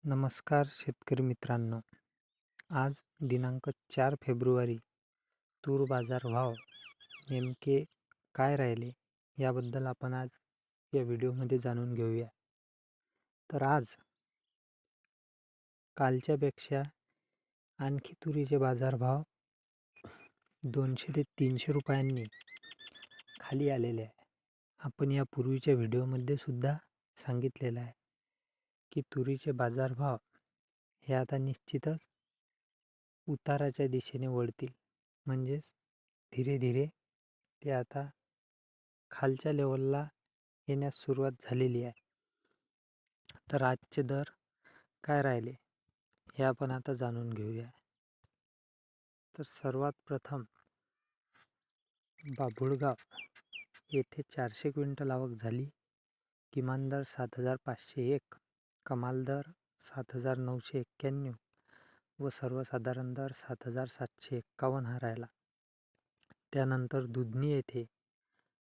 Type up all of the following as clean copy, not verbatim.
नमस्कार शेतकरी मित्रांनो. आज दिनांक 4 फेब्रुवारी. तूर बाजार भाव नेमके काय राहिले याबद्दल आपण आज या व्हिडिओमध्ये जाणून घेऊया. तर आज कालच्यापेक्षा आणखी तुरीचे बाजारभाव 200 ते 300 रुपयांनी खाली आलेले आहे. आपण यापूर्वीच्या व्हिडिओमध्ये सुद्धा सांगितलेलं आहे की तुरीचे बाजारभाव हे आता निश्चितच उताराच्या दिशेने वळतील, म्हणजेच धीरे धीरे ते आता खालच्या लेवलला येण्यास सुरुवात झालेली आहे. तर आजचे दर काय राहिले हे आपण आता जाणून घेऊया. तर सर्वात प्रथम बाभुळगाव येथे 400 क्विंटल आवक झाली. किमान दर 7,501, कमाल दर 7,991 व सर्वसाधारण दर 7,751 हा राहिला. त्यानंतर दुधनी येथे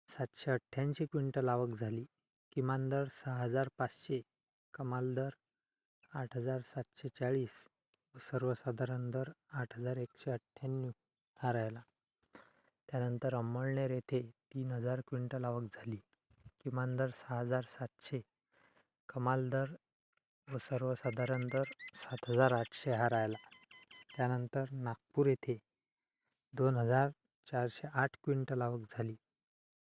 788 क्विंटल आवक झाली. किमान दर 6,500, कमाल दर 8,740 व सर्वसाधारण दर 8,198 हा राहिला. त्यानंतर अंमळनेर येथे 3,000 क्विंटल आवक झाली. किमान दर 6,700, कमाल दर व सर्वसाधारण दर 7,800 हा राहिला. त्यानंतर नागपूर येथे 2,408 क्विंटल आवक झाली.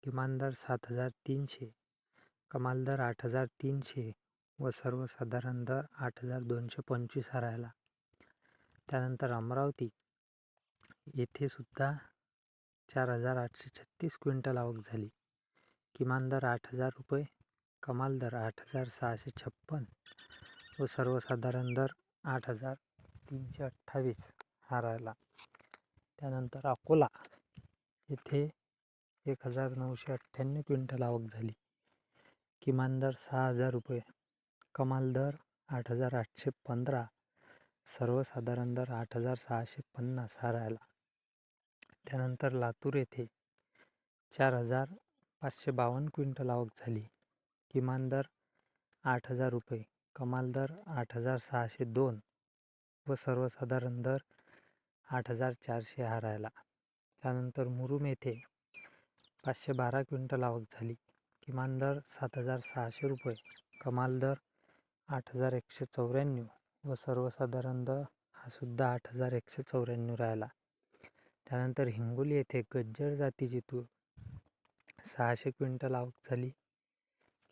किमान दर 7,300, कमाल दर 8,300 व सर्वसाधारण दर 8,225 हा राहिला. त्यानंतर अमरावती येथे सुद्धा 4,836 क्विंटल आवक झाली. किमान दर 8,000 रुपये, कमाल दर 8,656 व सर्वसाधारण दर 8,328 हा राहिला. त्यानंतर अकोला येथे 1,998 क्विंटल आवक झाली. किमान दर 6,000 रुपये, कमाल दर 8,815, सर्वसाधारण दर 8,650 हा राहिला. त्यानंतर लातूर येथे 4,552 क्विंटल आवक झाली. किमान दर 8,000 रुपये, कमाल दर 8,602 व सर्वसाधारण दर 8,400 हा राहिला. त्यानंतर मुरुम येथे 512 क्विंटल आवक झाली. किमान दर 7,600 रुपये, कमाल दर 8,194 व सर्वसाधारण दर हा सुद्धा 8,194 राहिला. त्यानंतर हिंगोली येथे गज्जर जातीची तूर 600 क्विंटल आवक झाली.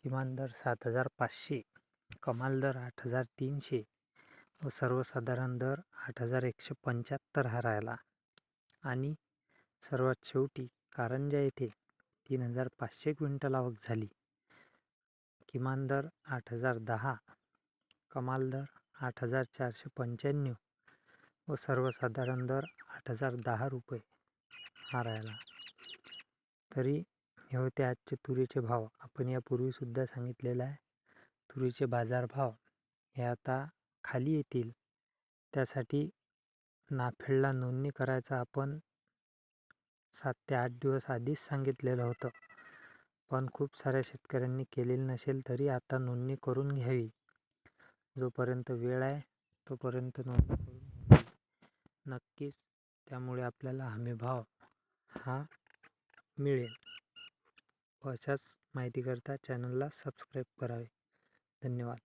किमान दर 7,500, कमाल दर 8,300 व सर्वसाधारण दर 8,175 हा राहिला. आणि सर्वात शेवटी कारंजा येथे 3,500 क्विंटल आवक झाली. किमान दर 8,010, कमाल दर 8,495 व सर्वसाधारण दर 8,010 रुपये हा राहिला. तरी हे होते आजचे तुरीचे भाव. आपण यापूर्वीसुद्धा सांगितलेलं आहे तुरीचे बाजारभाव हे आता खाली येतील. त्यासाठी नाफेडला नोंदणी करायचं आपण 7 ते 8 दिवस आधीच सांगितलेलं होतं, पण खूप साऱ्या शेतकऱ्यांनी केलेली नसेल तरी आता नोंदणी करून घ्यावी. जोपर्यंत वेळ आहे तोपर्यंत नोंदणी करून घ्यावी नक्कीच. त्यामुळे आपल्याला हमीभाव हा मिळेल. अशाच माहितीकरता चॅनलला सबस्क्राईब करावे. धन्यवाद.